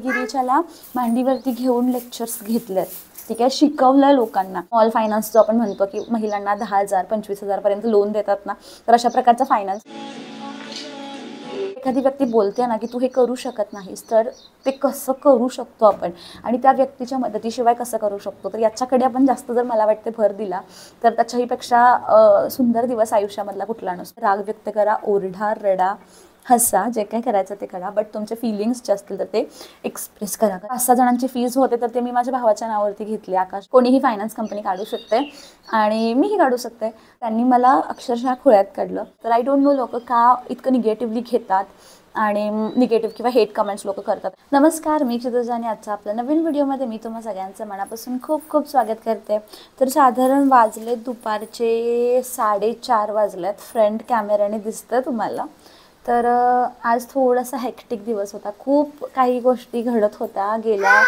गिरीच्याला मांडीवरती घेऊन लेक्चर्स घेतलेत, ठीक आहे, शिकवलं लोकांना. स्मॉल फायनान्स जो आपण म्हणतो की महिलांना 10,000 25,000 पर्यंत लोन देतात ना, तर अशा प्रकारचा फायनान्स. एखादी व्यक्ती बोलते ना की तू हे करू शकत नाहीस, तर ते कसं करू शकतो आपण आणि त्या व्यक्तीच्या मदतीशिवाय कसं करू शकतो, तर याच्याकडे आपण जास्त जर मला वाटते भर दिला तर त्याच्याहीपेक्षा सुंदर दिवस आयुष्यामधला कुठला नसतो. राग व्यक्त करा, ओरडा, रडा, हसा, जे काही करायचं ते करा, बट तुमचे फिलिंग्स जे असतील तर ते एक्सप्रेस करा. 5-6 जणांची फीज होते तर ते मी माझ्या भावाच्या नावावरती घेतली. आकाश कोणीही फायनान्स कंपनी काढू शकते आणि मीही काढू शकते. त्यांनी मला अक्षरशः खोळ्यात काढलं. तर आय डोंट नो लोक का इतकं निगेटिव्हली घेतात आणि निगेटिव्ह किंवा हेट कमेंट्स लोक करतात. नमस्कार, मी क्षितिजा आणि आजच्या आपल्या नवीन व्हिडिओमध्ये मी तुम्हा सगळ्यांचं मनापासून खूप खूप स्वागत करते. तर साधारण वाजलेत दुपारचे 4:30 वाजलेत. फ्रंट कॅमेऱ्याने दिसतं तुम्हाला. तर आज थोडासा हेक्टिक दिवस होता. खूप काही गोष्टी घडत होत्या गेल्या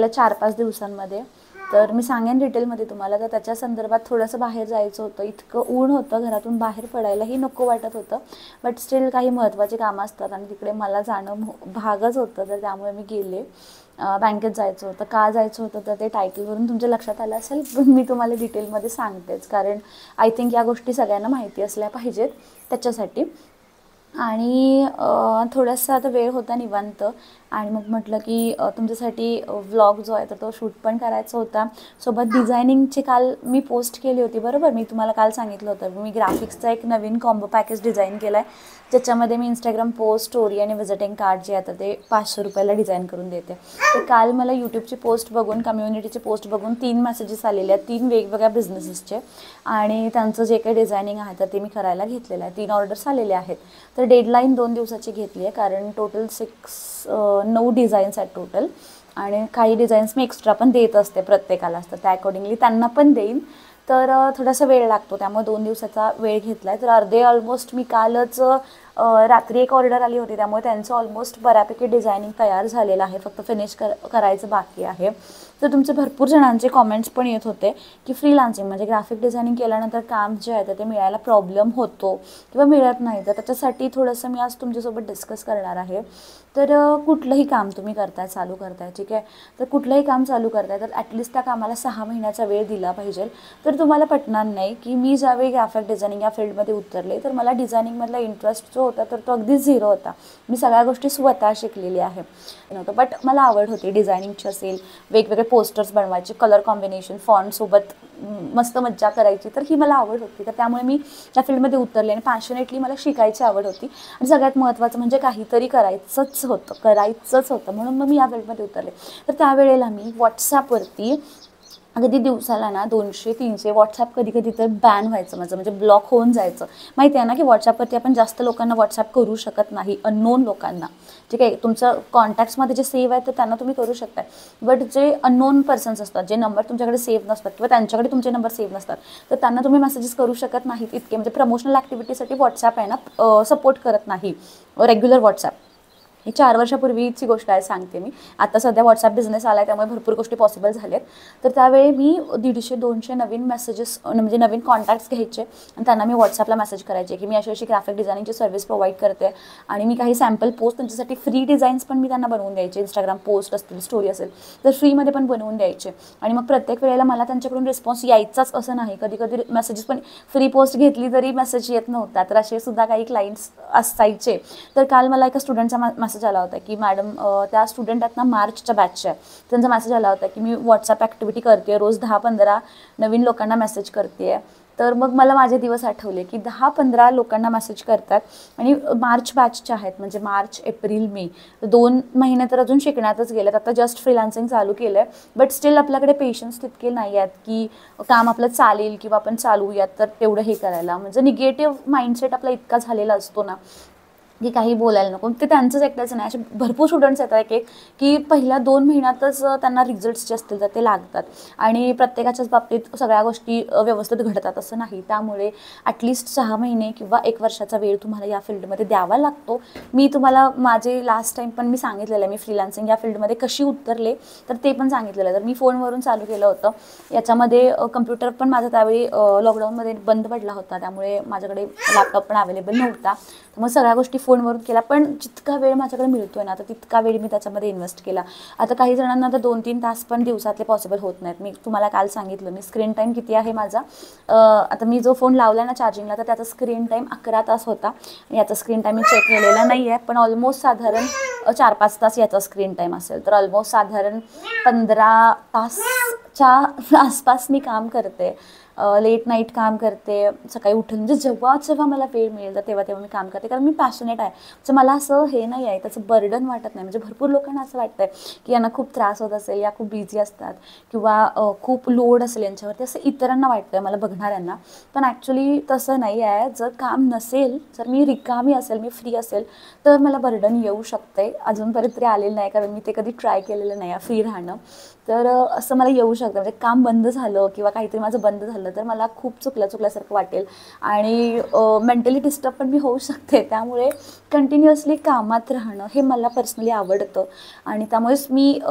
4-5 दिवसांमध्ये. तर मी सांगेन डिटेलमध्ये तुम्हाला. तर त्याच्या संदर्भात थोडंसं बाहेर जायचं होतं. इतकं ऊन होतं, घरातून बाहेर पडायलाही नको वाटत होतं, बट स्टील काही महत्त्वाची कामं असतात आणि तिकडे मला जाणं भागच होतं. तर त्यामुळे मी गेले. बँकेत जायचं होतं. का जायचं होतं तर ते टायटलवरून तुमच्या लक्षात आलं असेल, पण मी तुम्हाला डिटेलमध्ये सांगतेच, कारण आय थिंक या गोष्टी सगळ्यांना माहिती असल्या पाहिजेत त्याच्यासाठी. आणि थोडासा आता वेळ होता निवांत आणि मग म्हटलं की तुमच्यासाठी व्लॉग जो आहे तर तो शूट पण करायचा होता. सोबत डिझायनिंगची काल मी पोस्ट केली होती, बरोबर. मी तुम्हाला काल सांगितलं होतं मी ग्राफिक्सचा एक नवीन कॉम्बो पॅकेज डिझाईन केला आहे, ज्याच्यामध्ये मी इंस्टाग्राम पोस्ट, स्टोरी आणि व्हिजिटिंग कार्ड जे आहे ते 500 रुपयाला डिझाईन करून देते. तर काल मला यूट्यूबची पोस्ट बघून, कम्युनिटीची पोस्ट बघून 3 मेसेजेस आलेले आहेत 3 वेगवेगळ्या बिझनेसेसचे, आणि त्यांचं जे काही डिझायनिंग आहे तर ते मी करायला घेतलेलं आहे. 3 ऑर्डर्स आलेले आहेत. तर डेडलाईन 2 दिवसाची घेतली आहे, कारण टोटल 9 डिझाईन्स आहेत टोटल, आणि काही डिझाईन्स मी एक्स्ट्रा पण देत असते प्रत्येकाला, तर त्या अकॉर्डिंगली त्यांना पण देईन. तर थोडासा वेळ लागतो, त्यामुळे 2 दिवसाचा वेळ घेतला आहे. तर अर्धे ऑलमोस्ट मी कालच रात्री एक ऑर्डर आली होती, त्यामुळे त्यांचं ऑलमोस्ट बऱ्यापैकी डिझायनिंग तयार झालेलं आहे, फक्त फिनिश करायचं बाकी आहे. तर तुमचे भरपूर जणांचे कॉमेंट्स पण येत होते की फ्रीलान्सिंग म्हणजे ग्राफिक डिझायनिंग केल्यानंतर काम जे आहे तर ते मिळायला प्रॉब्लेम होतो किंवा मिळत नाही. तर त्याच्यासाठी थोडंसं मी आज तुमच्यासोबत डिस्कस करणार आहे. तर कुठलंही काम तुम्ही करताय, चालू करताय, ठीक आहे, तर कुठलंही काम चालू करताय तर ॲटलिस्ट त्या कामाला 6 महिन्याचा वेळ दिला पाहिजे. तर तुम्हाला पटणार नाही की मी ज्यावेळी ग्राफिक डिझायनिंग या फील्डमध्ये उतरले तर मला डिझायनिंगमधला इंटरेस्ट जो होता तर तो अगदी 0 होता. मी सगळ्या गोष्टी स्वतः शिकलेली आहे नव्हतं, बट मला आवड होती डिझायनिंगची असेल, वेगवेगळे पोस्टर्स बनवायचे, कलर कॉम्बिनेशन, फॉन्टसोबत मस्त मज्जा करायची, तर ही मला आवड होती. तर त्यामुळे मी त्या फील्डमध्ये उतरले आणि पॅशनेटली मला शिकायची आवड होती. आणि सगळ्यात महत्त्वाचं म्हणजे काहीतरी करायचंच होतं म्हणून मग मी या फील्डमध्ये उतरले. तर त्यावेळेला मी व्हॉट्सॲपवरती अगदी दिवसाला ना 200-300 व्हॉट्सॲप कधी कधी तर बॅन व्हायचं माझं, म्हणजे ब्लॉक होऊन जायचं. माहिती आहे ना की व्हॉट्सॲपवरती आपण जास्त लोकांना व्हॉट्सॲप करू शकत नाही, अननोन लोकांना, ठीक आहे. तुमचं कॉन्टॅक्ट्समध्ये जे सेव्ह आहे तर त्यांना तुम्ही करू शकता, बट जे अननोन पर्सन्स असतात, जे नंबर तुमच्याकडे सेव्ह नसतात किंवा त्यांच्याकडे तुमचे नंबर सेव्ह नसतात, तर त्यांना तुम्ही मेसेजेस करू शकत नाहीत इतके. म्हणजे प्रमोशनल ॲक्टिव्हिटीसाठी व्हॉट्सॲप आहे ना सपोर्ट करत नाही रेग्युलर व्हॉट्सॲप. ही 4 वर्षापूर्वीची गोष्ट आहे, सांगते मी. आता सध्या व्हॉट्सॲप बिझनेस आला आहे, त्यामुळे भरपूर गोष्टी पॉसिबल झाल्यात. तर त्यावेळी मी 150-200 नवीन मेसेजेस म्हणजे नवीन कॉन्टॅक्ट्स घ्यायचे आणि त्यांना मी व्हॉट्सॲपला मेसेज करायचे की मी अशी ग्राफिक डिझायनिंगची सर्व्हिस प्रोव्हाइड करते आणि मी काही सॅम्पल पोस्ट त्यांच्यासाठी फ्री डिझाईन्स पण मी त्यांना बनवून द्यायचे. इंस्टाग्राम पोस्ट असतील, स्टोरी असेल तर फ्रीमध्ये पण बनवून द्यायचे. आणि मग प्रत्येक वेळेला मला त्यांच्याकडून रिस्पॉन्स यायचाच असं नाही, कधी कधी मेसेजेस पण फ्री पोस्ट घेतली तरी मेसेज येत नव्हता. तर असे सुद्धा काही क्लायंट्स असायचे. तर काल मला एका स्टुडंटचा मेसेज आला होता की मॅडम, त्या स्टुडंट आहेत ना मार्चच्या बॅचच्या, त्यांचा मेसेज आला होता की मी व्हॉट्सॲप ॲक्टिव्हिटी करते, रोज 10-15 नवीन लोकांना मेसेज करते. तर मग मला माझे दिवस आठवले की 10-15 लोकांना मेसेज करतात आणि मार्च बॅचच्या आहेत, म्हणजे मार्च, एप्रिल, मे, 2 महिने तर अजून शिकण्यातच गेलेत. आता जस्ट फ्रीलान्सिंग चालू केलं आहे, बट स्टील आपल्याकडे पेशन्स तितके नाही आहेत की काम आपलं चालेल किंवा आपण चालूयात तर तेवढं हे करायला. म्हणजे निगेटिव्ह माइंडसेट आपला इतका झालेला असतो ना की काही बोलायला नको. ते त्यांचंच एकट्याचं नाही, असे भरपूर स्टुडंट्स येतात एक की पहिल्या 2 महिन्यातच त्यांना रिझल्ट्स जे असतील तर ते लागतात आणि प्रत्येकाच्याच बाबतीत सगळ्या गोष्टी व्यवस्थित घडतात असं नाही. त्यामुळे ॲटलिस्ट 6 महिने किंवा 1 वर्षाचा वेळ तुम्हाला या फील्डमध्ये द्यावा लागतो. मी तुम्हाला माझे लास्ट टाईम पण मी सांगितलेलं आहे, मी फ्रीलान्सिंग या फील्डमध्ये कशी उतरले तर ते पण सांगितलेलं आहे. तर मी फोनवरून चालू केलं होतं. याच्यामध्ये कम्प्युटर पण माझा त्यावेळी लॉकडाऊनमध्ये बंद पडला होता, त्यामुळे माझ्याकडे लॅपटॉप पण अवेलेबल नव्हता. तर मग सगळ्या गोष्टी फोनवरून केल्या, पण जितका वेळ माझ्याकडे मिळतोय ना तर तितका वेळ मी त्याच्यामध्ये इन्व्हेस्ट केला. आता काही जणांना तर 2-3 तास पण दिवसातले पॉसिबल होत नाहीत. मी तुम्हाला काल सांगितलं मी स्क्रीन टाईम किती आहे माझा. आता मी जो फोन लावला ना चार्जिंगला तर त्याचा स्क्रीन टाईम 11 तास होता. याचा स्क्रीन टाईम मी चेक केलेला नाही आहे, पण ऑलमोस्ट साधारण 4-5 तास याचा स्क्रीन टाईम असेल. तर ऑलमोस्ट साधारण 15 तासच्या आसपास मी काम करते. लेट नाईट काम करते, सकाळी उठून म्हणजे जेव्हा मला वेळ मिळेल तर तेव्हा मी काम करते, कारण मी पॅशनेट आहे. तर मला असं हे नाही आहे, त्याचं बर्डन वाटत नाही. म्हणजे भरपूर लोकांना असं वाटतंय की यांना खूप त्रास होत असेल, या खूप बिझी असतात किंवा खूप लोड असेल यांच्यावरती, असं इतरांना वाटतंय मला बघणाऱ्यांना. पण ॲक्च्युली तसं नाही आहे. जर काम नसेल, जर मी रिकामी असेल, मी फ्री असेल तर मला बर्डन येऊ शकते. अजूनपर्यंत तरी आलेलं नाही, कारण मी ते कधी ट्राय केलेलं नाही आहे फ्री राहणं. तर असं मला येऊ शकतं, म्हणजे काम बंद झालं किंवा काहीतरी माझं बंद झालं तर मला खूप चुकल्यासारखं वाटेल आणि मेंटली डिस्टर्ब पण मी होऊ शकते. त्यामुळे कंटिन्युअसली कामात राहणं हे मला पर्सनली आवडतं आणि त्यामुळेच मी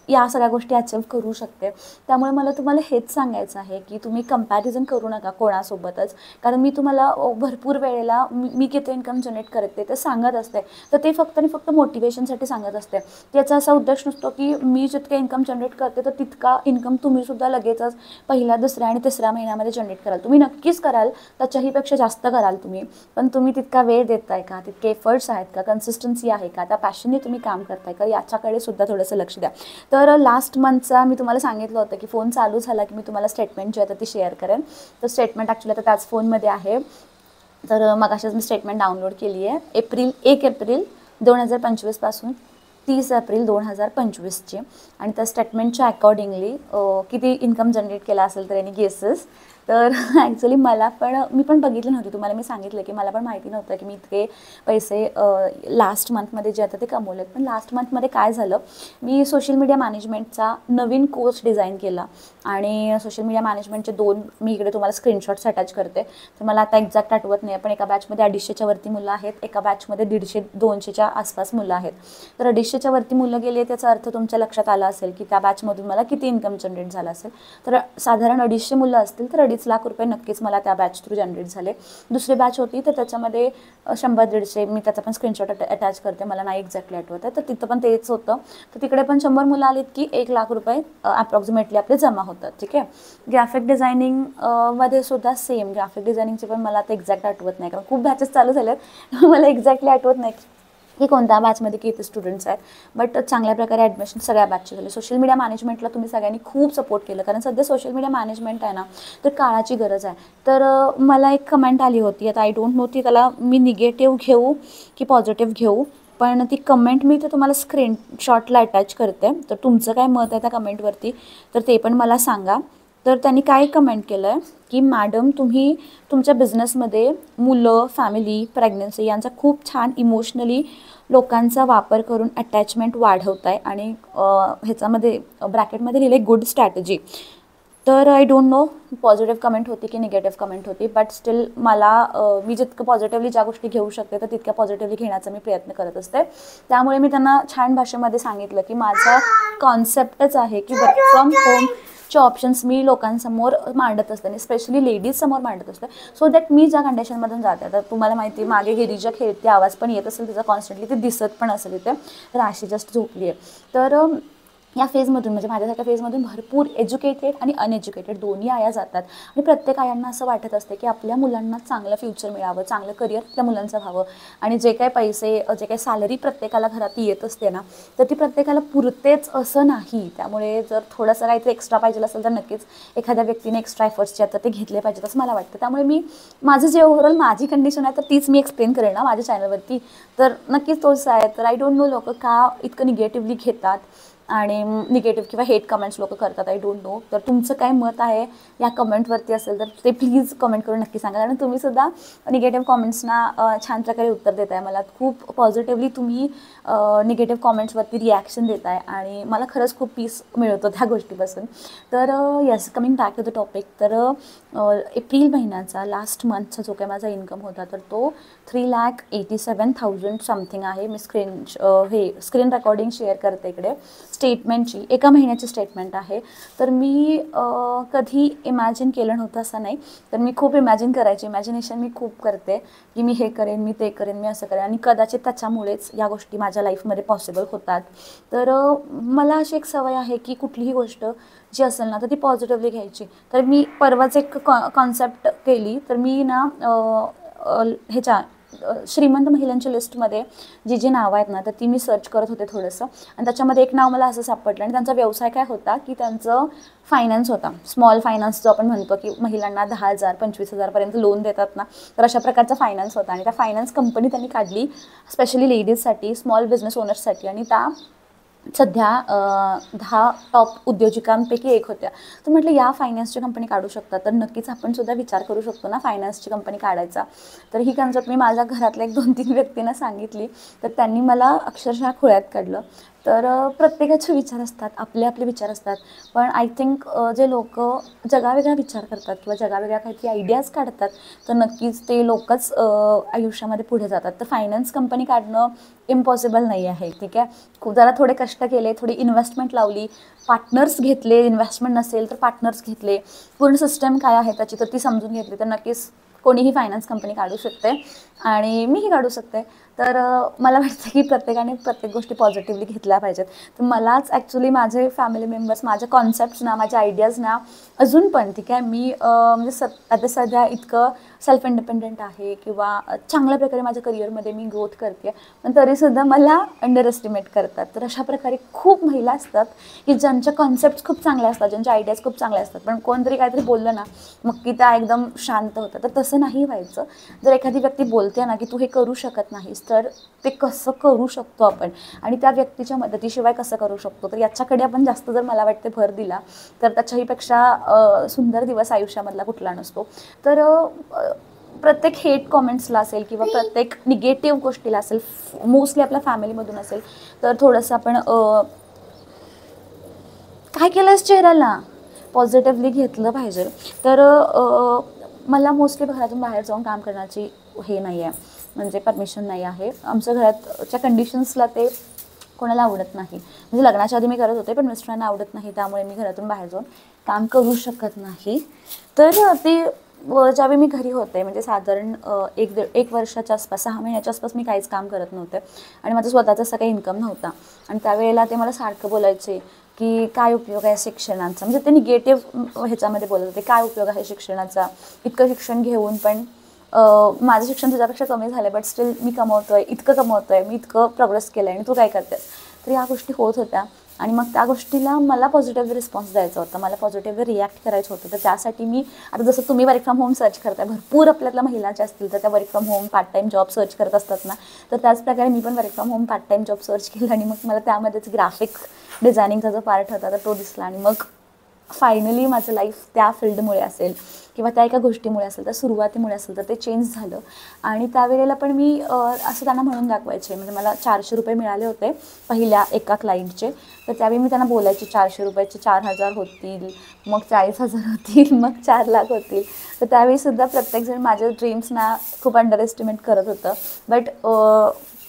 या सगळ्या गोष्टी अचीव करू शकते. त्यामुळे मला तुम्हाला हेच सांगायचं आहे की तुम्ही कंपॅरिझन करू नका कोणासोबतच, कारण मी तुम्हाला भरपूर वेळेला मी किती इन्कम जनरेट करते ते सांगत असते, तर ते फक्त आणि फक्त मोटिवेशनसाठी सांगत असते. त्याचा असा उद्देश नसतो की मी जितके इन्कम जनरेट करते तर तितका इन्कम तुम्हीसुद्धा लगेचच पहिल्या, दुसऱ्या आणि तिसऱ्या महिन्यामध्ये जनरेट कराल. तुम्ही नक्कीच कराल, त्याच्याहीपेक्षा जास्त कराल तुम्ही, पण तुम्ही तितका वेळ देताय का, तितके एफर्ट्स आहेत का, कन्सिस्टन्सी आहे का, त्या पॅशनने तुम्ही काम करताय का, याच्याकडे सुद्धा थोडंसं लक्ष द्या. तर लास्ट मंथचा मी तुम्हाला सांगितलं होतं की फोन चालू झाला की मी तुम्हाला स्टेटमेंट जी आहे तर ती शेअर करेन. तर स्टेटमेंट ॲक्च्युली आता त्याच फोनमध्ये आहे. तर मग अशाच मी स्टेटमेंट डाउनलोड केली आहे. 1 एप्रिल 2025 पासून 30 एप्रिल 2025ची, आणि त्या स्टेटमेंटच्या अकॉर्डिंगली किती इन्कम जनरेट केला असेल तर यांनी गेसेस. तर ॲक्च्युली मी पण बघितलं नव्हती. तुम्हाला मी सांगितलं की मला पण माहिती नव्हतं की मी इतके पैसे लास्ट मंथमध्ये जे आता ते कमवलेत. पण लास्ट मंथमध्ये काय झालं, मी सोशल मीडिया मॅनेजमेंटचा नवीन कोर्स डिझाईन केला आणि सोशल मीडिया मॅनेजमेंटचे 2 मी इकडे तुम्हाला स्क्रीनशॉट्स अटॅच करते. तर मला आता एक्झॅक्ट आठवत नाही, पण एका बॅचमध्ये 250च्या वरती मुलं आहेत, एका बॅचमध्ये 150-200च्या आसपास मुलं आहेत. तर 250च्या वरती मुलं गेली, त्याचा अर्थ तुमच्या लक्षात आला असेल की त्या बॅचमधून मला किती इन्कम जनरेट झाला असेल. तर साधारण 250 मुलं असतील तर 2.5 लाख रुपये नक्कीच मला त्या बॅच थ्रू जनरेट झाले. दुसरी बॅच होती तर त्याच्यामध्ये 100-150, मी त्याचा पण स्क्रीनशॉट अटॅच करते, मला नाही एक्झॅक्टली आठवत आहे. तर तिथं पण तेच होतं. तर तिकडे पण 100 मुलं आलीत की 1 लाख रुपये अप्रॉक्सिमेटली आपले जमा होतात. ठीक आहे. ग्राफिक डिझायनिंग मध्ये सुद्धा सेम. ग्राफिक डिझायनिंगचे पण मला आता एक्झॅक्ट आठवत नाही, कारण खूप बॅचेस चालू झालेत, मला एक्झॅक्टली आठवत नाही की कोणत्या बॅचमध्ये किती स्टुडंट्स आहेत. बट चांगल्या प्रकारे ॲडमिशन सगळ्या बॅचचे झाले. सोशल मीडिया मॅनेजमेंटला तुम्ही सगळ्यांनी खूप सपोर्ट केलं, कारण सध्या सोशल मीडिया मॅनेजमेंट आहे ना तर काळाची गरज आहे. तर मला एक कमेंट आली होती, आता आय डोंट नो ती त्याला मी निगेटिव्ह घेऊ की पॉझिटिव्ह घेऊ, पण ती कमेंट मी ते तुम्हाला स्क्रीनशॉटला अटॅच करते. तर तुमचं काय मत आहे त्या कमेंटवरती तर ते पण मला सांगा. तर त्यांनी काय कमेंट केलं आहे की मॅडम तुम्ही तुमच्या बिझनेसमध्ये मुलं, फॅमिली, प्रेग्नन्सी यांचा खूप छान इमोशनली लोकांचा वापर करून अटॅचमेंट वाढवताय आणि ह्याच्यामध्ये ब्रॅकेटमध्ये लिहिलं गुड स्ट्रॅटेजी. तर I don't know positive comment होती की निगेटिव्ह कमेंट होती, बट स्टील मला मी जितकं पॉझिटिव्हली ज्या गोष्टी घेऊ शकते तर तितक्या पॉझिटिव्हली घेण्याचा मी प्रयत्न करत असते. त्यामुळे मी त्यांना छान भाषेमध्ये सांगितलं की माझा कॉन्सेप्टच आहे की वर्क फ्रॉम होमचे ऑप्शन्स मी लोकांसमोर मांडत असते आणि स्पेशली लेडीजसमोर मांडत असते, सो दॅट मी ज्या कंडिशनमधून जाते. तर तुम्हाला माहिती आहे मागे गिरिजा खेळते आवाज पण येत असेल तिचा कॉन्स्टंटली, ते दिसत पण असेल इथे राशी जस्ट झोपली आहे. तर या फेजमधून म्हणजे माझ्यासारख्या फेजमधून भरपूर एज्युकेटेड आणि अनएज्युकेटेड दोन्ही आया जातात आणि प्रत्येक आयांना असं वाटत असते की आपल्या मुलांना चांगलं फ्युचर मिळावं, चांगलं करिअर आपल्या मुलांचं व्हावं आणि जे काही पैसे, जे काही सॅलरी प्रत्येकाला घरात येत असते ना तर ती प्रत्येकाला पुरतेच असं नाही. त्यामुळे जर थोडंसं काहीतरी एक्स्ट्रा पाहिजे असेल तर नक्कीच एखाद्या व्यक्तीने एक्स्ट्रा एफर्ट्स जे आहेत तर ते घेतले पाहिजेत असं मला वाटतं. त्यामुळे मी माझं जे ओव्हरऑल माझी कंडिशन आहे तर तीच मी एक्सप्लेन करेन ना माझ्या चॅनलवरती, तर नक्कीच तोच आहे. तर आय डोंट नो लोक का इतकं निगेटिव्हली घेतात आणि निगेटिव्ह किंवा हेट कमेंट्स लोक करतात, आय डोंट नो. तर तुमचं काय मत आहे या कमेंटवरती असेल तर ते प्लीज कमेंट करून नक्की सांगा, कारण तुम्हीसुद्धा निगेटिव्ह कमेंट्सना छान प्रकारे उत्तर देत आहे. मला खूप पॉझिटिव्हली तुम्ही निगेटिव्ह कॉमेंट्सवरती रिॲक्शन देत आहे आणि मला खरंच खूप पीस मिळतो त्या गोष्टीपासून. तर yes, coming back to the topic. तर एप्रिल महिन्याचा लास्ट मंथचा जो काही माझा इन्कम होता तर तो 3,87,000 समथिंग आहे. मी स्क्रीन रेकॉर्डिंग शेअर करते इकडे. स्टेटमेंटची 1 महिन्याची स्टेटमेंट आहे. तर मी कधी इमॅजिन केलं नव्हतं असं नाही, तर मी खूप इमॅजिन करायची. इमॅजिनेशन मी खूप करते की मी हे करेन, मी ते करेन, मी असं करेन आणि कदाचित त्याच्यामुळेच या गोष्टी माझ्या लाईफमध्ये पॉसिबल होतात. तर मला अशी एक सवय आहे की कुठलीही गोष्ट जी असेल ना तर ती पॉझिटिव्हली घ्यायची. तर मी परवाच एक कॉन्सेप्ट केली. तर मी ना ह्याच्या श्रीमंत महिलांच्या लिस्टमध्ये जी नावं आहेत ना तर ती मी सर्च करत होते थोडंसं, आणि त्याच्यामध्ये एक नाव मला असं सापडलं आणि त्यांचा व्यवसाय काय होता की त्यांचं फायनान्स होता. स्मॉल फायनान्स जो आपण म्हणतो की महिलांना 10,000 25,000 पर्यंत लोन देतात ना, तर अशा प्रकारचा फायनान्स होता. आणि त्या फायनान्स कंपनी त्यांनी काढली स्पेशली लेडीजसाठी, स्मॉल बिझनेस ओनर्ससाठी, आणि त्या सध्या 10 टॉप उद्योजकांपैकी एक होत्या. तर म्हटलं या फायनान्सची कंपनी काढू शकतात, तर नक्कीच आपण सुद्धा विचार करू शकतो ना फायनान्सची कंपनी काढायचा. तर ही कन्सेप्ट मी माझ्या घरातल्या 1-2-3 व्यक्तींना सांगितली, तर त्यांनी मला अक्षरशः खोळ्यात काढलं. तर प्रत्येकाचे विचार असतात, आपले आपले विचार असतात, पण आय थिंक जे लोक जगावेगळा विचार करतात किंवा जगावेगळ्या काहीतरी आयडियाज काढतात, तर नक्कीच ते लोकच आयुष्यामध्ये पुढे जातात. तर फायनान्स कंपनी काढणं इम्पॉसिबल नाही आहे, ठीक आहे. खूप जरा थोडे कष्ट केले, थोडी इन्व्हेस्टमेंट लावली, पार्टनर्स घेतले, इन्व्हेस्टमेंट नसेल तर पार्टनर्स घेतले, पूर्ण सिस्टम काय आहे त्याची तर ती समजून घेतली, तर नक्कीच कोणीही फायनान्स कंपनी काढू शकते आणि मीही काढू शकते. तर मला वाटतं की प्रत्येकाने प्रत्येक गोष्टी पॉझिटिव्हली घेतल्या पाहिजेत. तर मलाच ॲक्च्युली माझे फॅमिली मेंबर्स, माझ्या कॉन्सेप्ट्स ना, माझ्या आयडियाज ना अजून पण, ठीक आहे, मी म्हणजे आता सध्या इतकं सेल्फ इंडिपेंडेंट आहे किंवा चांगल्या प्रकारे माझ्या करिअरमध्ये मी ग्रोथ करते, पण तरीसुद्धा मला अंडर एस्टिमेट करतात. तर अशा प्रकारे खूप महिला असतात की ज्यांच्या कॉन्सेप्ट्स खूप चांगल्या असतात, ज्यांच्या आयडियाज खूप चांगल्या असतात, पण कोणतरी काहीतरी बोललं ना मग की त्या एकदम शांत होतात. तर तसं नाही व्हायचं. जर एखादी व्यक्ती बोलते ना की तू हे करू शकत नाहीस, तर ते कसं करू शकतो आपण आणि त्या व्यक्तीच्या मदतीशिवाय कसं करू शकतो, तर याच्याकडे आपण जास्त जर मला वाटते भर दिला तर त्याच्याहीपेक्षा सुंदर दिवस आयुष्यामधला कुठला नसतो. तर प्रत्येक हेट कॉमेंट्सला असेल किंवा प्रत्येक निगेटिव्ह गोष्टीला असेल, मोस्टली आपल्या फॅमिलीमधून असेल, तर थोडंसं आपण काय केलंस चेहऱ्याला पॉझिटिव्हली घेतलं पाहिजे. तर मला मोस्टली घरातून बाहेर जाऊन काम करण्याची हे नाही आहे, म्हणजे परमिशन नाही आहे. आमच्या घरातच्या कंडिशन्सला ते कोणाला आवडत नाही. म्हणजे लग्नाच्या आधी मी करत होते, पण मिस्टरांना आवडत नाही, त्यामुळे मी घरातून बाहेर जाऊन काम करू शकत नाही. तर ते ज्यावेळी मी घरी होते, म्हणजे साधारण 1 वर्षाच्या आसपास, 6 महिन्याच्या आसपास मी काहीच काम करत नव्हते आणि माझा स्वतःचा असा काही इन्कम नव्हता. आणि त्यावेळेला ते मला सारखं बोलायचे की काय उपयोग आहे शिक्षणाचा, म्हणजे ते निगेटिव्ह ह्याच्यामध्ये बोलत होते, काय उपयोग आहे शिक्षणाचा, इतकं शिक्षण घेऊन पण माझं शिक्षण तुझ्यापेक्षा कमी झालं, बट स्टील मी कमवतोय, इतकं कमवतोय, मी इतकं प्रोग्रेस केलं आहे आणि तू काय करतेस. तर या गोष्टी होत होत्या आणि मग त्या गोष्टीला मला पॉझिटिव्ह रिस्पॉन्स द्यायचा होता, मला पॉझिटिव्ह रिॲक्ट करायचं होतं. तर त्यासाठी मी आता जसं तुम्ही वर्क फ्रॉम होम सर्च करताय, भरपूर आपल्यातल्या महिला ज्या असतील तर त्या work from home part time job search करत असतात ना, तर त्याच प्रकारे मी पण work from home part time job search केलं आणि मग मला त्यामध्येच ग्राफिक डिझायनिंगचा जो पार्ट होता तर तो दिसला आणि मग फायनली माझं लाईफ त्या फील्डमुळे असेल किंवा त्या एका गोष्टीमुळे असेल, तर सुरुवातीमुळे असेल, तर ते चेंज झालं. आणि त्यावेळेला पण मी असं त्यांना म्हणून दाखवायचे, म्हणजे मला 400 रुपये मिळाले होते पहिल्या एका क्लायंटचे. तर त्यावेळी मी त्यांना बोलायचे 400 रुपयाचे 4,000 होतील, मग 40,000 होतील, मग 4,00,000 होतील. तर त्यावेळीसुद्धा प्रत्येकजण माझ्या ड्रीम्सना खूप अंडर एस्टिमेट करत होतं. बट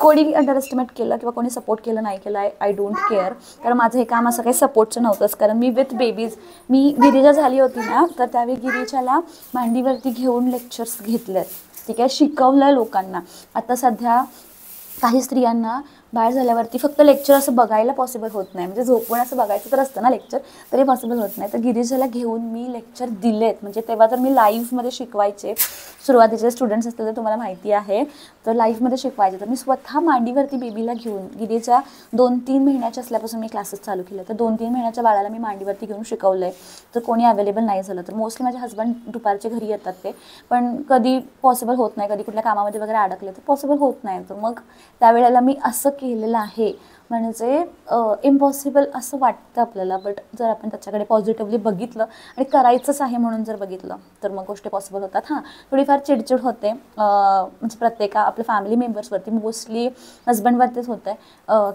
कोणी अंडर एस्टिमेट केलं किंवा कोणी सपोर्ट केलं नाही केलं, आय डोंट केअर. कारण माझं हे काम असं काही सपोर्टचं नव्हतंच, कारण मी विथ बेबीज, मी गिरिजा झाली होती ना, तर त्यावेळी गिरिजाला मांडीवरती घेऊन लेक्चर्स घेतलेत, ठीक आहे, शिकवलं लोकांना. आता सध्या काही स्त्रियांना बाहेर झाल्यावरती फक्त लेक्चर असं बघायला पॉसिबल होत नाही, म्हणजे झोपून असं बघायचं तर असतं ना लेक्चर, तरी पॉसिबल होत नाही. तर गिरिजाला घेऊन मी लेक्चर दिलेत, म्हणजे तेव्हा तर मी लाईव्हमध्ये शिकवायचे. सुरुवातीचे स्टुडंट्स असतील तर तुम्हाला माहिती आहे, तर लाईव्हमध्ये शिकवायचे. तर मी स्वतः मांडीवरती बेबीला घेऊन, गिरीच्या 2-3 महिन्याच्या असल्यापासून मी क्लासेस चालू केले. तर 2-3 महिन्याच्या बाळाला मी मांडीवरती घेऊन शिकवलं आहे. तर कोणी अवेलेबल नाही झालं तर मोस्टली माझे हस्बंड दुपारचे घरी येतात, ते पण कधी पॉसिबल होत नाही, कधी कुठल्या कामामध्ये वगैरे अडकले तर पॉसिबल होत नाही. तर मग त्यावेळेला मी असं केलेलं आहे, म्हणजे इम्पॉसिबल असं वाटतं आपल्याला, बट जर आपण त्याच्याकडे पॉझिटिव्हली बघितलं आणि करायचंच आहे म्हणून जर बघितलं तर मग गोष्टी पॉसिबल होतात. हां, थोडीफार चिडचिड होते, म्हणजे आपल्या फॅमिली मेंबर्सवरती, मोस्टली हस्बंडवरतीच होते,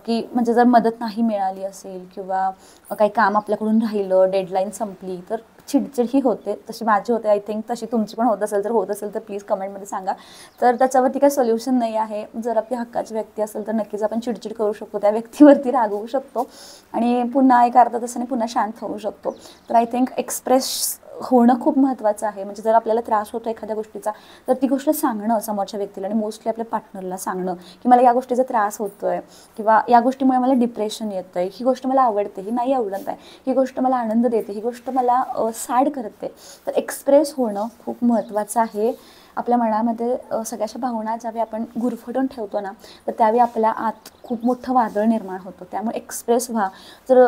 की म्हणजे जर मदत नाही मिळाली असेल किंवा काही काम आपल्याकडून राहिलं, डेडलाईन संपली, तर चिडचिड ही होते. तशी माझी होते, आय थिंक तशी तुमची पण होत असेल. जर होत असेल तर प्लीज कमेंटमध्ये सांगा. तर त्याच्यावरती काही सोल्युशन नाही आहे. जर आपली हक्काची व्यक्ती असेल तर नक्कीच आपण चिडचिड करू शकतो, त्या व्यक्तीवरती रागवू शकतो आणि पुन्हा एक अर्धा तासाने पुन्हा शांत होऊ शकतो. तर आय थिंक एक्सप्रेस होणं खूप महत्त्वाचं आहे. म्हणजे जर आपल्याला त्रास होतो एखाद्या गोष्टीचा तर ती गोष्ट सांगणं समोरच्या व्यक्तीला आणि मोस्टली आपल्या पार्टनरला सांगणं की मला या गोष्टीचा त्रास होतोय किंवा या गोष्टीमुळे मला डिप्रेशन येतं आहे, ही गोष्ट मला आवडते, ही नाही आवडत आहे, ही गोष्ट मला आनंद देते, ही गोष्ट मला सॅड करते. तर एक्सप्रेस होणं खूप महत्त्वाचं आहे. आपल्या मनामध्ये सगळ्याच्या भावना ज्यावेळी आपण गुरफटून ठेवतो ना तर त्यावेळी आपल्या आत खूप मोठं वादळ निर्माण होतं. त्यामुळे एक्सप्रेस व्हा. जर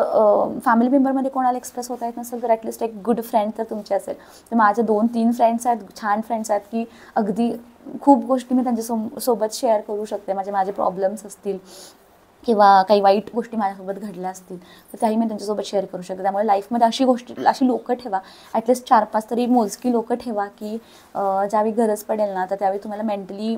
फॅमिली मेंबरमध्ये कोणाला एक्सप्रेस होता येत नसेल तर ॲटलिस्ट एक गुड फ्रेंड तर तुमची असेल. तर माझे 2-3 फ्रेंड्स आहेत, छान फ्रेंड्स आहेत की अगदी खूप गोष्टी मी त्यांच्या सोबत शेअर करू शकते. माझे प्रॉब्लेम्स असतील किंवा काही वाईट गोष्टी माझ्यासोबत घडल्या असतील तर त्याही मी त्यांच्यासोबत शेअर करू शकते. त्यामुळे लाईफमध्ये अशी लोकं ठेवा, ॲटलिस्ट 4-5 तरी मोजकी लोकं ठेवा की ज्यावेळी गरज पडेल ना तर त्यावेळी तुम्हाला मेंटली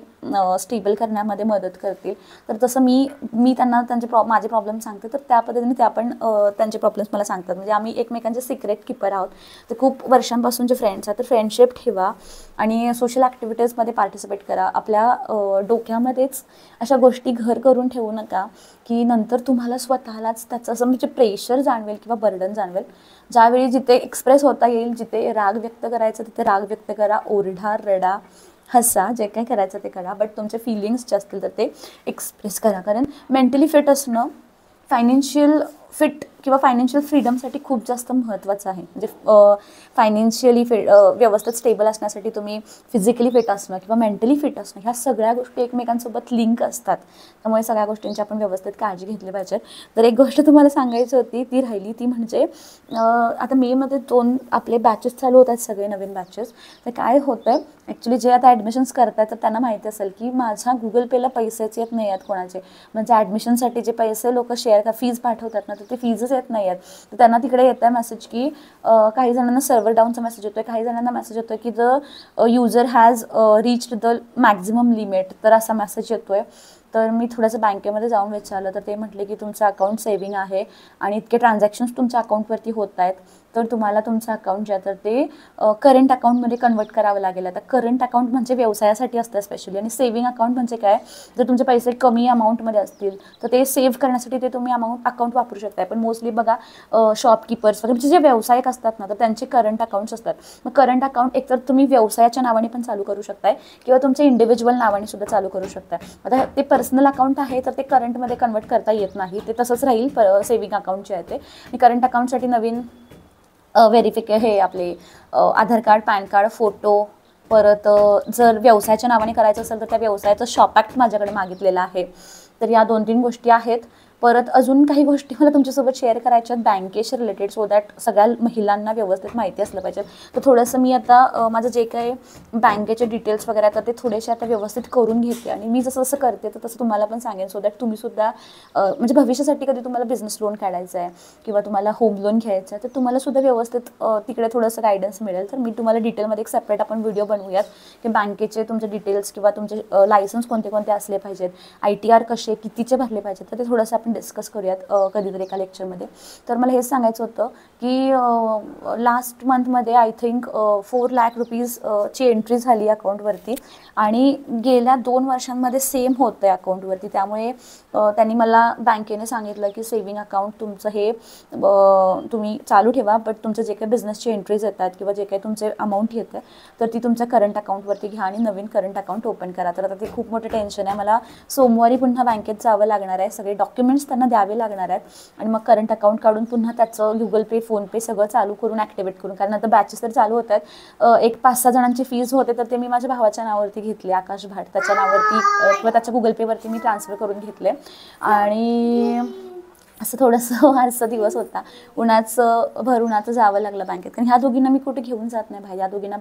स्टेबल करण्यामध्ये मदत करतील. तर तसं मी त्यांना माझे प्रॉब्लेम सांगते तर त्या पद्धतीने त्या पण त्यांचे प्रॉब्लेम्स मला सांगतात. म्हणजे आम्ही एकमेकांचे सिक्रेट कीपर आहोत. तर खूप वर्षांपासूनचे फ्रेंड्स आहेत. तर फ्रेंडशिप ठेवा आणि सोशल ॲक्टिव्हिटीजमध्ये पार्टिसिपेट करा. आपल्या डोक्यामध्येच अशा गोष्टी घर करून ठेवू नका की नंतर तुम्हाला स्वतःलाच त्याचं असं म्हणजे प्रेशर जाणवेल किंवा बर्डन जाणवेल. ज्यावेळी जिथे एक्सप्रेस होता येईल, जिथे राग व्यक्त करायचं तिथे राग व्यक्त करा, ओरडा, रडा, हसा, जे काही करायचं ते करा. बट तुमचे फिलिंग्स जे असतील तर ते एक्सप्रेस करा. कारण मेंटली फिट असणं फायनान्शियल फिट किंवा फायनान्शियल फ्रीडमसाठी खूप जास्त महत्त्वाचं आहे. म्हणजे फायनान्शियली व्यवस्थित स्टेबल असण्यासाठी तुम्ही फिजिकली फिट असणं किंवा मेंटली फिट असणं ह्या सगळ्या गोष्टी एकमेकांसोबत लिंक असतात. त्यामुळे सगळ्या गोष्टींची आपण व्यवस्थित काळजी घेतली पाहिजे. तर एक गोष्ट तुम्हाला सांगायची होती ती राहिली, ती म्हणजे आता मेमध्ये 2 आपले बॅचेस चालू होत आहेत, सगळे नवीन बॅचेस. तर काय होतं आहे ॲक्च्युली जे आता ॲडमिशन्स करत आहेत तर त्यांना माहिती असेल की माझ्या गुगल पेला पैसेच येत नाही आहेत कोणाचे. म्हणजे ॲडमिशनसाठी जे पैसे लोक फीज पाठवतात ना तर ते फीजच येत नाही आहेत. तर त्यांना तिकडे येत आहे मेसेज की काही जणांना सर्व्हर डाऊनचा मेसेज येतो आहे, काही जणांना मेसेज येतो आहे की the user has reached the maximum limit, तर असा मेसेज येतो आहे. तर मी थोडंसं बँकेमध्ये जाऊन विचारलं तर ते म्हटले की तुमचं अकाउंट सेव्हिंग आहे आणि इतके ट्रान्झॅक्शन्स तुमच्या अकाउंटवरती होत आहेत तर तुम्हाला तुमचं अकाउंट जे आहे तर ते करंट अकाउंटमध्ये कन्वर्ट करावं लागेल. आता करंट अकाउंट म्हणजे व्यवसायासाठी असतं स्पेशली, आणि सेव्हिंग अकाउंट म्हणजे काय, जर तुमचे पैसे कमी अमाऊंटमध्ये असतील तर ते सेव्ह करण्यासाठी ते तुम्ही अकाउंट वापरू शकताय. पण मोस्टली बघा शॉपकीपर्स वगैरे म्हणजे जे व्यावसायिक असतात ना तर त्यांचे करंट अकाउंट्स असतात. मग करंट अकाउंट एकतर तुम्ही व्यवसायाच्या नावाने पण चालू करू शकताय किंवा तुमच्या इंडिव्हिज्युअल नावाने सुद्धा चालू करू शकताय. आता ते पर्सनल अकाउंट आहे तर ते करंटमध्ये कन्वर्ट करता येत नाही, ते तसंच राहील सेव्हिंग अकाउंट जे आहे ते. आणि करंट अकाउंटसाठी नवीन हे आपले आधार कार्ड, पॅन कार्ड, फोटो, परत जर व्यवसायाच्या नावाने करायचं असेल तर त्या व्यवसायाचं शॉप ॲक्ट माझ्याकडे मागितलेलं आहे. तर या 2-3 गोष्टी आहेत. परत अजून काही गोष्टी मला तुमच्यासोबत शेअर करायच्या आहेत बँकेशी रिलेटेड, सो दॅट सगळ्या महिलांना व्यवस्थित माहिती असलं पाहिजे. तर थोडंसं मी आता माझं जे काही बँकेचे डिटेल्स वगैरे तर ते थोडेसे आता व्यवस्थित करून घेते आणि मी जसं जसं करते तर तसं तुम्हाला पण सांगेन, सो दॅट तुम्हीसुद्धा म्हणजे भविष्यासाठी कधी तुम्हाला बिझनेस लोन काढायचं आहे किंवा तुम्हाला होम लोन घ्यायचं आहे तर तुम्हाला सुद्धा व्यवस्थित तिकडे थोडंसं गायडन्स मिळेल. तर मी तुम्हाला डिटेलमध्ये एक सेपरेट आपण व्हिडिओ बनवूयात की बँकेचे तुमचे डिटेल्स किंवा तुमचे लायसन्स कोणते कोणते असले पाहिजेत, ITR कसे कितीचे भरले पाहिजेत, तर ते थोडंसं आपण डिस्कस करूयात कधीतरी एका लेक्चरमध्ये. तर मला हेच सांगायचं होतं की लास्ट मंथमध्ये आय थिंक 4 लाख रुपीजची एंट्री झाली अकाउंटवरती आणि गेल्या 2 वर्षांमध्ये सेम होतं आहे अकाउंटवरती. त्यामुळे त्यांनी मला बँकेने सांगितलं की सेव्हिंग अकाउंट तुमचं हे तुम्ही चालू ठेवा, बट तुमचं जे काही बिझनेसचे एंट्रीज येतात किंवा जे काही तुमचे अमाऊंट येतं तर ती तुमच्या करंट अकाउंटवरती घ्या आणि नवीन करंट अकाउंट ओपन करा. तर आता ते खूप मोठं टेन्शन आहे. मला सोमवारी पुन्हा बँकेत जावं लागणार आहे, सगळे डॉक्युमेंट्स त्यांना द्यावे लागणार आहेत आणि मग करंट अकाउंट काढून पुन्हा त्याचं गुगल पे, फोनपे सगळं चालू करून ॲक्टिवेट करून, कारण आता बॅचेस तर चालू होत आहेत. एक 5-6 जणांची फीज होते तर ते मी माझ्या भावाच्या नावावरती घेतले, आकाश भाट, त्याच्या नावावरती किंवा त्याच्या गुगल पेवरती मी ट्रान्सफर करून घेतले. आणि असं थोडंसं वारसा दिवस होता, उन्हाचं जावं लागलं बँकेत. कारण ह्या दोघींना मी कुठे घेऊन जात नाही भाई. ह्या दोघींना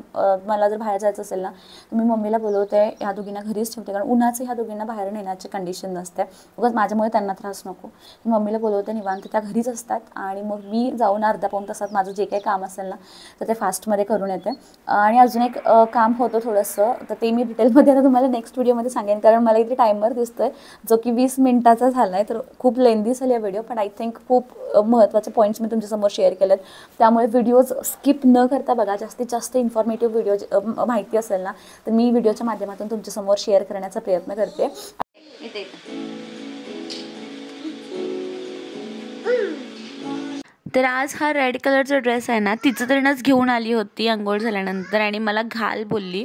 मला जर बाहेर जायचं असेल ना तर मी मम्मीला बोलवते, ह्या दोघींना घरीच ठेवते, कारण उन्हाचं ह्या दोघींना बाहेर नेण्याची कंडिशन नसते, उगाच माझ्यामुळे त्यांना त्रास नको. मम्मीला बोलवते, निवांत त्या घरीच असतात आणि मग मी जाऊन अर्धा-पाऊण तासात माझं जे काही काम असेल ना तर ते फास्टमध्ये करून येते. आणि अजून एक काम होतं थोडंसं, तर ते मी डिटेलमध्ये आता तुम्हाला नेक्स्ट व्हिडिओमध्ये सांगेन, कारण मला इथे टायमर दिसतोय जो की 20 मिनिटाचा झाला आहे. तर खूप लेंदी झाली आहे व्हिडिओ, पण आय थिंक खूप महत्त्वाचे पॉईंट्स मी तुमच्यासमोर शेअर केलेत. त्यामुळे व्हिडिओज स्किप न करता बघा. जास्तीत जास्त इन्फॉर्मेटिव्ह व्हिडिओ माहिती असेल ना तर मी व्हिडिओच्या माध्यमातून तुमच्यासमोर शेअर करण्याचा प्रयत्न करते. तर आज हा रेड कलरचा ड्रेस आहे ना, तिचं तरीनंच घेऊन आली होती अंघोळ झाल्यानंतर आणि मला घाल बोलली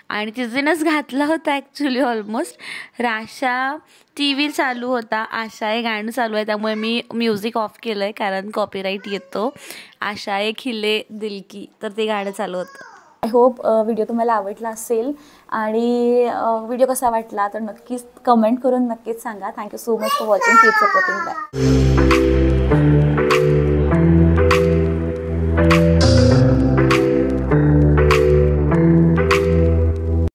आणि तिथेनंच घातला होता ॲक्च्युली ऑलमोस्ट. राशा टी व्ही चालू होता, आशाए गाणं चालू आहे, त्यामुळे मी म्युझिक ऑफ केलं आहे कारण कॉपीराईट येतो. आशाए खिले दिल की, तर ते गाणं चालू होतं. आय होप व्हिडिओ तुम्हाला आवडला असेल आणि व्हिडिओ कसा वाटला तर नक्कीच कमेंट करून नक्कीच सांगा. Thank you so much for watching. Keep supporting. Bye.